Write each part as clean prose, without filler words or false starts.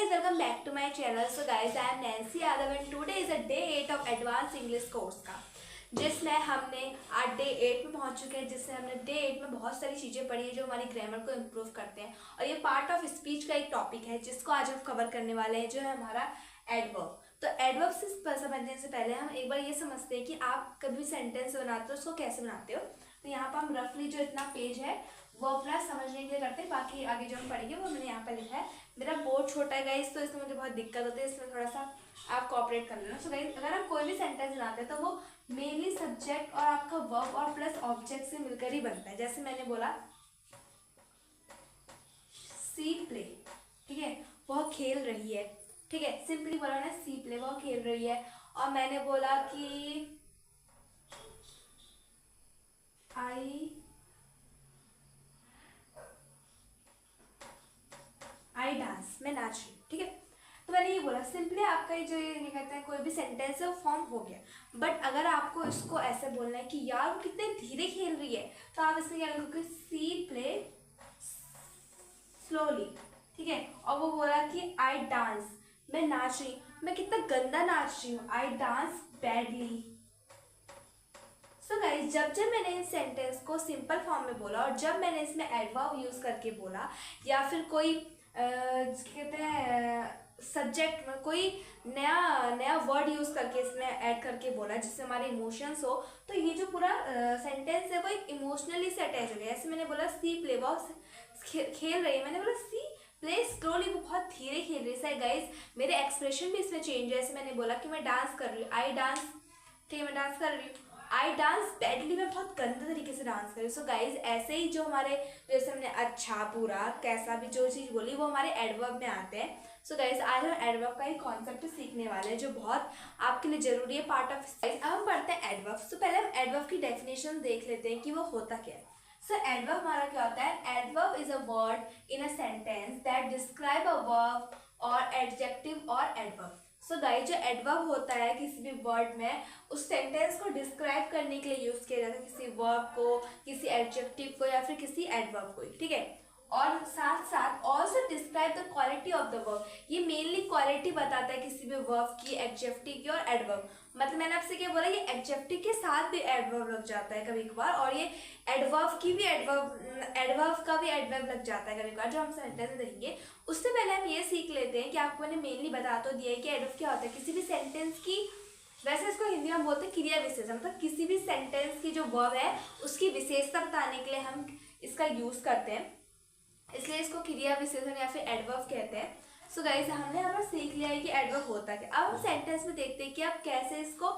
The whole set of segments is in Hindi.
guys, welcome back to my channel. So guys, I am Nancy Yadav and today is a day 8 of advanced English course का, जिसमें हमने आज डे 8 में पहुंच चुके हैं, जिससे हमने डे 8 में बहुत सारी चीज़ें पढ़ी है जो हमारी ग्रामर को इम्प्रूव करते हैं। और ये पार्ट ऑफ स्पीच का एक टॉपिक है जिसको आज हम कवर करने वाले हैं, जो है हमारा एडवर्ब। तो एडवर्ब से समझने से पहले हम एक बार ये समझते हैं कि आप कभी सेंटेंस बनाते हो उसको कैसे बनाते हो। तो यहाँ पर हम रफली जो इतना पेज है वो अपना समझने के लिए करते हैं, बाकी आगे जो हम पढ़ेंगे वो मैंने यहाँ पर लिखा है। मेरा बोर्ड छोटा है गाइस, तो इसमें मुझे बहुत दिक्कत होती है, इसमें थोड़ा सा आप कोऑपरेट कर लेना। सो गाइस, अगर आप कोई भी सेंटेंस बनाते हैं तो वो मेनली सब्जेक्ट और आपका वर्ब और प्लस ऑब्जेक्ट से मिलकर ही बनता है। जैसे मैंने बोला सी प्ले, ठीक है, वह खेल रही है, ठीक है, सिंपली बोला ना सी प्ले, वह खेल रही है। और मैंने बोला कि आई डांस, मैं नाच रही हूँ, ठीक है। तो मैंने ये बोला सिंपली आपका जो ये कहते हैं कोई भी सेंटेंस है वो फॉर्म हो गया। बट अगर आपको इसको ऐसे बोलना है कि यार वो कितने धीरे खेल रही है, तो आप इसमें क्या लिखोगे, सी प्ले स्लोली, ठीक है। और वो बोला कि आई डांस, मैं नाच रही हूँ, मैं कितना गंदा नाच रही हूँ, I dance badly. So guys, जब मैंने इस सेंटेंस को सिंपल फॉर्म में बोला और जब मैंने इसमें एडवर्ब यूज करके बोला या फिर कोई कहते हैं सब्जेक्ट में कोई नया वर्ड यूज करके इसमें ऐड करके बोला जिससे हमारे इमोशंस हो, तो ये जो पूरा सेंटेंस है वो एक इमोशनली से अटैच हो गया। ऐसे मैंने बोला सी प्ले, वो खेल रही है, मैंने बोला सी प्ले स्लोली, वो बहुत धीरे खेल रही है। गाइस, मेरे एक्सप्रेशन भी इसमें चेंज है। ऐसे मैंने बोला कि मैं डांस कर रही हूँ, आई डांस, ठीक है, मैं डांस कर रही हूँ। आई डांस बैडली, मैं बहुत गंदे तरीके से डांस कर रही हूँ। सो गाइज, ऐसे ही जो हमारे जैसे हमने अच्छा पूरा कैसा भी जो चीज़ बोली वो हमारे एडवर्ब में आते हैं। सो गाइज, आज हम एडवर्ब का एक कॉन्सेप्ट सीखने वाले हैं जो बहुत आपके लिए जरूरी है, पार्ट ऑफ स्पीच। अब हम पढ़ते हैं एडवर्ब। सो पहले हम एडवर्ब की डेफिनेशन देख लेते हैं कि वो होता क्या है। सो एडवर्ब हमारा क्या होता है, adverb is a word in a sentence that describe a verb और एडजेक्टिव और एडवर्ब। सो गाइस, जो एडवर्ब होता है किसी भी वर्ड में उस सेंटेंस को डिस्क्राइब करने के लिए यूज किया जाता है, किसी वर्ब को, किसी एडजेक्टिव को या फिर किसी एडवर्ब को, ठीक है। और साथ साथ also describe the quality of the verb, ये मेनली क्वालिटी बताता है किसी भी वर्ब की, एडजेक्टिव की और एडवर्ब। मतलब मैंने आपसे क्या बोला, ये एडजेक्टिव के साथ भी एडवर्ब लग जाता है कभी कभार, और ये एडवर्ब की भी एडवर्ब का भी एडवर्ब लग जाता है कभी कभार, जो हम सेंटेंस में देखेंगे। उससे पहले हम ये सीख लेते हैं कि आपको मैंने मेनली बता तो दिया है कि एडवर्ब क्या होता है किसी भी सेंटेंस की। वैसे इसको हिंदी में बोलते हैं क्रिया विशेषण, मतलब किसी भी सेंटेंस की जो वर्ब है उसकी विशेषता बताने के लिए हम इसका यूज करते हैं, इसलिए इसको क्रिया विशेषण या फिर एडवर्ब कहते हैं। सो गाइस, हमने यहाँ पर सीख लिया है कि एडवर्ब होता क्या। अब हम सेंटेंस में देखते हैं कि आप कैसे इसको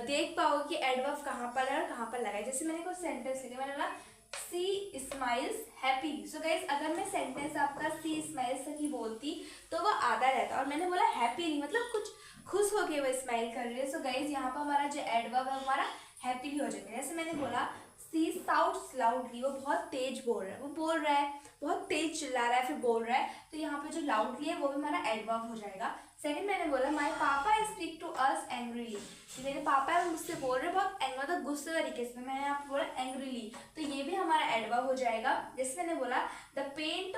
देख पाओगे कि एडवर्ब कहाँ पर है और कहाँ पर लगा है। जैसे मैंने कुछ सेंटेंस लिखे, मैंने बोला सी स्माइल्स हैप्पी। सो गाइस, अगर मैं सेंटेंस आपका सी स्माइल्स की बोलती तो वो आधा रहता, और मैंने बोला हैप्पी मतलब कुछ खुश होके वो स्माइल कर रही है। सो गाइस, यहाँ पर हमारा जो एडवर्ब है हमारा हैप्पी हो जाता है। जैसे मैंने बोला सी साउट्स लाउडली, वो बहुत तेज बोल रहा है, वो बोल रहा है, बहुत तेज चिल्ला रहा है, फिर बोल रहा है, तो यहाँ पे जो लाउडली है वो भी हमारा एडवर्ब हो जाएगा। सेकंड मैंने बोला माय पापा स्पीक टू अस एंग्रीली, मेरे पापा है मुझसे बोल रहे बहुत मतलब गुस्से तरीके से, मैंने यहाँ पे बोला एंग्रीली, तो ये भी हमारा एडवर्ब हो जाएगा। जैसे मैंने बोला द पेंट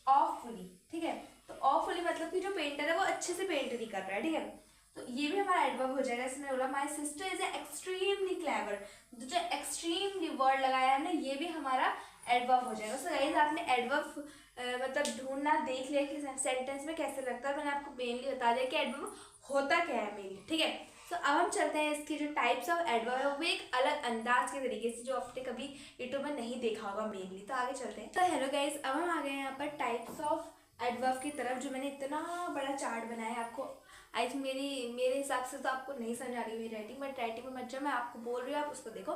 ऑफुली, ठीक है, तो ऑफुली मतलब कि जो पेंटर है वो अच्छे से पेंट नहीं कर रहा है, ठीक है, तो ये भी हमारा एडवर्ब हो जाएगा। इसमें बोला my sister is extremely clever, जो एक्सट्रीमली वर्ड लगाया हमने ये भी हमारा एडवर्ब हो जाएगा। सो गाइस, आपने एडवर्ब मतलब ढूंढना देख लिया कि सेंटेंस में कैसे लगता है। मैंने आपको मेनली बता दिया कि एडवर्ब होता क्या है मेनली, ठीक है। सो अब हम चलते हैं इसकी जो टाइप्स ऑफ एडवर्ब है वो एक अलग अंदाज के तरीके से, जो आपने कभी यूट्यूब में नहीं देखा होगा मेनली। तो आगे चलते हैं। तो हेलो गाइस, अब हम आ गए हैं यहाँ पर टाइप्स ऑफ एडवर्ब की तरफ, जो मैंने इतना बड़ा चार्ट बनाया है। आपको आई थिंक मेरे हिसाब से तो आपको नहीं समझ आ रही मेरी राइटिंग, बट राइटिंग में मत जाओ, मैं आपको बोल रही हूँ, आप उसको देखो।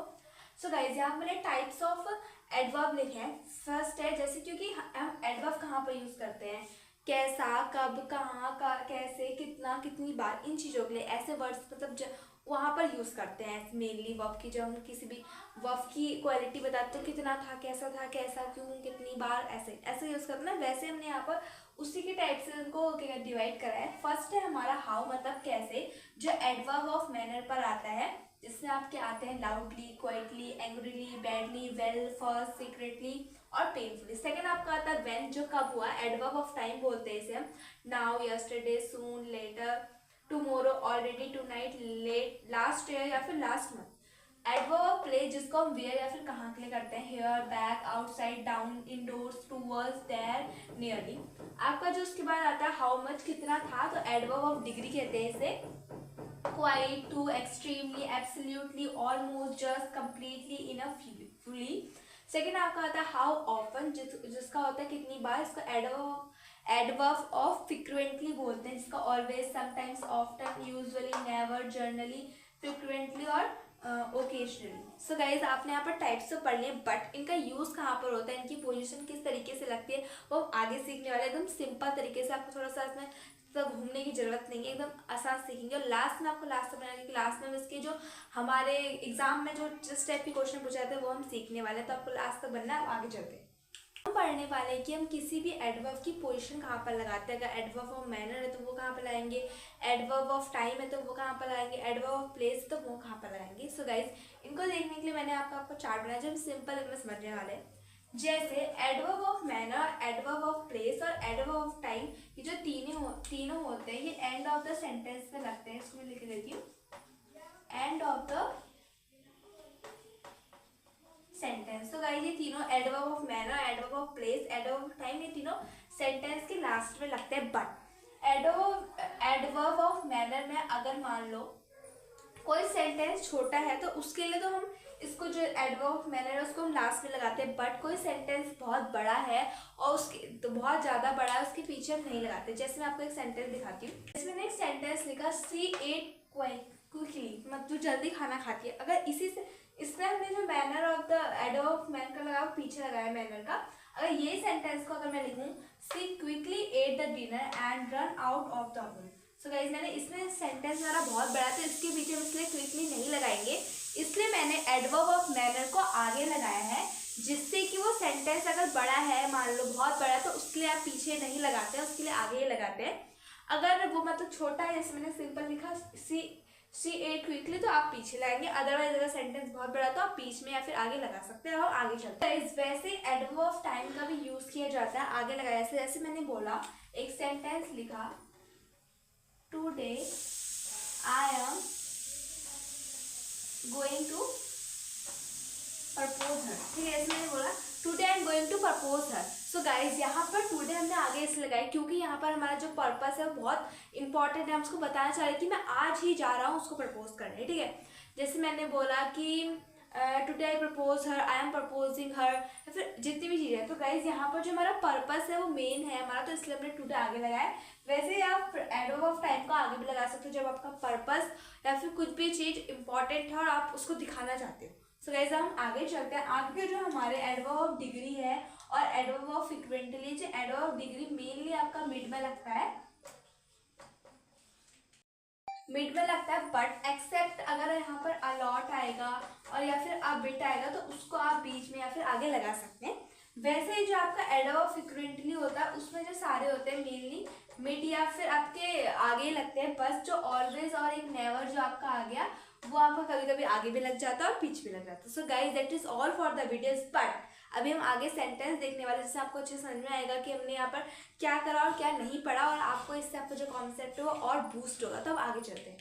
सो गाइस, यहाँ मैंने टाइप्स ऑफ एडवर्ब लिखे हैं। फर्स्ट है, जैसे क्योंकि हम एडवर्ब कहाँ पर यूज करते हैं, कैसा, कब, कहाँ का, कैसे, कितना, कितनी बार, इन चीज़ों के लिए ऐसे वर्ड्स मतलब वहाँ पर यूज़ करते हैं मेनली वर्ब की। जब हम किसी भी वर्ब की क्वालिटी बताते हैं, कितना था, कैसा, क्यों, कितनी बार, ऐसे यूज़ करते हैं। वैसे हमने यहाँ पर उसी के टाइप से उनको डिवाइड करा है। फर्स्ट है हमारा हाउ, मतलब कैसे, जो एडवर्ब ऑफ मैनर पर आता है, जिसमें आपके आते हैं loudly, quietly, angrily, badly, well, first, secretly और पेनफुली। सेकंड आपका आता है व्हेन, जो कब हुआ, एडवर्ब ऑफ टाइम बोलते हैं इसे हम। Now, yesterday, soon, later, tomorrow, already, tonight, late, last year या फिर last month. Adverb of place जिसको हम वेयर या फिर कहाँ के लिए करते हैं, here, back, outside, down, indoors, towards, there, nearly. आपका जो उसके बाद आता है हाउ मच, कितना था, तो एडवर्ब ऑफ डिग्री कहते हैं इसे। Quite, too, extremely, absolutely, almost, just, completely, enough, fully. Second आपका आता है हाउ ऑफन, जिसका होता है कितनी बार, इसका एडवर्ब ऑफ फ्रीक्वेंटली बोलते हैं, जिसका always, sometimes, often, usually, never, generally, frequently और ओकेजनली। सो गाइज आपने यहाँ पर टाइप्स तो पढ़ लिए, बट इनका यूज कहाँ पर होता है, इनकी पोजीशन किस तरीके से लगती है, वो आगे सीखने वाले एकदम सिंपल तरीके से। आपको थोड़ा सा इसमें तो घूमने की जरूरत नहीं है, एकदम आसान सीखेंगे। और लास्ट में आपको लास्ट बनाने की क्लास में इसके जो हमारे एग्जाम में जो जिस टाइप के क्वेश्चन पूछे जाते हैं वो हम सीखने वाले हैं, तो आपको लास्ट तक बनना है। आगे चलते हैं, हम पढ़ने वाले हैं कि हम किसी भी एडवर्ब की पोजीशन कहाँ पर लगाते हैं। अगर एडवर्ब ऑफ मैनर है तो वो कहाँ पर लगाएंगे, एडवर्ब ऑफ टाइम है तो वो कहाँ पर लगाएंगे, एडवर्ब ऑफ प्लेस है तो वो कहाँ पर लगाएंगे। सो गाइज इनको देखने के लिए मैंने आपको चार्ट बनाया जो हम सिंपल में समझने वाले हैं। जैसे adverb of manner, adverb of place और एडवर्ब ऑफ टाइम, ये जो तीनों होते हैं, ये एंड ऑफ द सेंटेंस में लगते हैं। इसमें लिख देती हूँ, एंड ऑफ द सेंटेंस। तो गाइस ये तीनों adverb of manner, adverb of place, adverb of time, ये तीनों सेंटेंस के लास्ट में लगते हैं। बट एडवर्ब ऑफ मैनर में अगर मान लो कोई सेंटेंस छोटा है तो उसके लिए तो हम इसको जो एडवर्ब ऑफ मैनर है उसको हम लास्ट में लगाते हैं। बट कोई सेंटेंस बहुत बड़ा है और उसके तो बहुत ज़्यादा बड़ा है, उसके पीछे हम नहीं लगाते। जैसे मैं आपको एक सेंटेंस दिखाती हूँ। इसमें मैंने एक सेंटेंस लिखा, सी एट क्विकली, मतलब जो जल्दी खाना खाती है। अगर इसी से इसमें हमने जो manner of the adverb of manner का लगाया पीछे लगाया मैनर का, अगर ये सेंटेंस को अगर मैं लिखूँ, see quickly at the dinner and run out of the room. So guys मैंने इसमें सेंटेंस मेरा बहुत बड़ा है तो इसके पीछे हम इसलिए क्विकली नहीं लगाएंगे, इसलिए मैंने एडवर्ब ऑफ मैनर को आगे लगाया है, जिससे कि वो सेंटेंस अगर बड़ा है, मान लो बहुत बड़ा है, तो उसके लिए आप पीछे नहीं लगाते हैं, उसके लिए आगे ही लगाते हैं। अगर वो मतलब छोटा है, जैसे मैंने सिंपल लिखा सी एट क्विकली, तो आप पीछे लगाएंगे। अदरवाइज अगर सेंटेंस बहुत बड़ा तो आप बीच में या फिर आगे लगा सकते हैं। और आगे चलते हैं, वैसे एडवर्ब ऑफ टाइम का भी यूज किया जाता है आगे लगाया। जैसे मैंने बोला, एक सेंटेंस लिखा, today I am going to propose her, ठीक है। इसमें मैंने बोला today I am going to propose her. So guys यहाँ पर टुडे हमने आगे इसलिए लगाया क्योंकि यहाँ पर हमारा जो पर्पस है वो बहुत इंपॉर्टेंट है। हम उसको बताना चाह रहे हैं कि मैं आज ही जा रहा हूँ उसको प्रपोज करने, ठीक है। जैसे मैंने बोला कि today I propose her, I am proposing her, या फिर जितनी भी चीज़ें हैं। तो गाइज यहाँ पर जो हमारा पर्पस है वो मेन है हमारा, तो इसलिए हमने टुडे आगे लगाया। वैसे ही आप एडवर्ब ऑफ टाइम को आगे भी लगा सकते हो जब आपका पर्पस या फिर कुछ भी चीज़ इंपॉर्टेंट है और आप उसको दिखाना चाहते हो। सो गाइस हम आगे चलते हैं। आगे जो हमारे एडवर्ब ऑफ डिग्री है और एडवर्ब ऑफ फ्रीक्वेंटली, जो एडवर्ब ऑफ डिग्री मेनली आपका मिड में लगता है, बट एक्सेप्ट अगर यहाँ पर अलॉट आएगा और या फिर अ बिट आएगा तो उसको आप बीच में या फिर आगे लगा सकते हैं। वैसे ही जो आपका एडवर्ब ऑफ फ्रीक्वेंटली होता है उसमें जो सारे होते हैं मेनली मिड या फिर आपके आगे लगते हैं। बस जो ऑलवेज और एक नेवर जो आपका आ गया वो आपका कभी कभी आगे भी लग जाता है और पीछे भी लग जाता है। So guys that is all for the videos. But अभी हम आगे सेंटेंस देखने वाले, जिससे आपको अच्छे समझ में आएगा कि हमने यहाँ पर क्या करा और क्या नहीं पढ़ा, और आपको इससे आपका जो कॉन्सेप्ट है वो और बूस्ट होगा। तो अब आगे चलते हैं।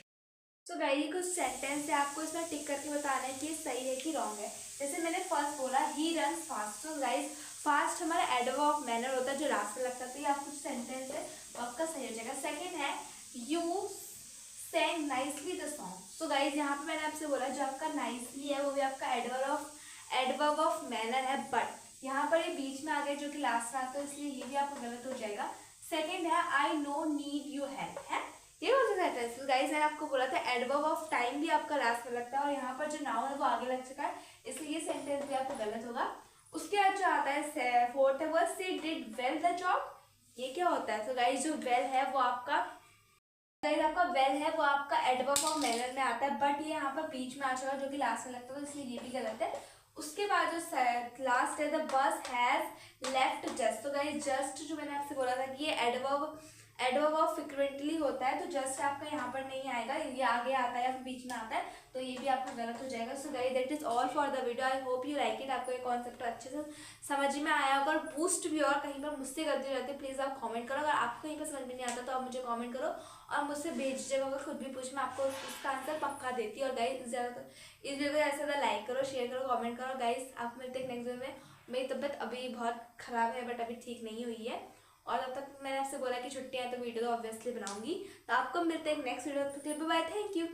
सो गाइस कुछ सेंटेंस है, आपको इसमें टिक करके बताना है कि ये सही है कि रॉन्ग है। जैसे मैंने फर्स्ट बोला, ही रन्स फास्ट। तो गाइस फास्ट हमारा एडवर्ब ऑफ मैनर होता है जो लास्ट में लगता है, तो ये आपका सेंटेंस है आपका सही हो जाएगा। सेकेंड है, you sang nicely the song. So guys यहाँ पे मैंने आपसे बोला जो आपका नाइसली है वो भी आपका एडवर्ब ऑफ मैनर है, बट यहाँ पर ये बीच में आ गया जो कि लास्ट में आता है, इसलिए ये भी आपको गलत हो जाएगा। सेकेंड है, I know need you help, है ये कौन सा सेंटेंस। गाइज मैंने आपको बोला था एडवर्ब ऑफ टाइम भी आपका लास्ट में लगता है और यहाँ पर जो नाउन है वो आगे लग चुका है, इसलिए ये सेंटेंस भी आपको गलत होगा। उसके बाद जो आता है फोर्थ है, वो she did well the job. ये क्या होता है। तो गाइज जो वेल है वो आपका वेल है वो आपका एडवर्ब ऑफ मैनर में आता है, बट ये यहाँ पर बीच में आ चुका है जो कि लास्ट में लगता है, तो इसलिए ये भी गलत है। उसके बाद जो लास्ट है, the bus has left just. तो गाइस जस्ट जो मैंने आपसे बोला था कि ये एडवर्ब एडवर्ब फ्रिक्वेंटली होता है तो जस्ट आपका यहाँ पर नहीं आएगा, ये आगे आता है या बीच में आता है, तो ये भी आपका गलत हो जाएगा। So guys that is all for the video. I hope you like it. आपको ये कॉन्सेप्ट अच्छे से समझ में आया। अगर बूस्ट भी और कहीं पर मुझसे गलती हो जाती है प्लीज़ आप कमेंट करो। अगर आपको कहीं पर समझ में नहीं आता तो आप मुझे कमेंट करो और मुझसे भेज दीजिएगा। अगर खुद भी पूछ मैं आपको उसका आंसर पक्का देती हूँ। और गाइस ज़्यादातर इस वीडियो को ऐसा ज़्यादा लाइक करो, शेयर करो, कमेंट करो। गाइस आप मिलते हैं नेक्स्ट वीडियो में। मेरी तबीयत अभी बहुत ख़राब है बट अभी ठीक नहीं हुई है, और तब तक मैंने आपसे बोला कि छुट्टियाँ हैं तो वीडियो तो ऑब्वियसली बनाऊंगी। तो आपको मिलते हैं next video. Bye, thank you.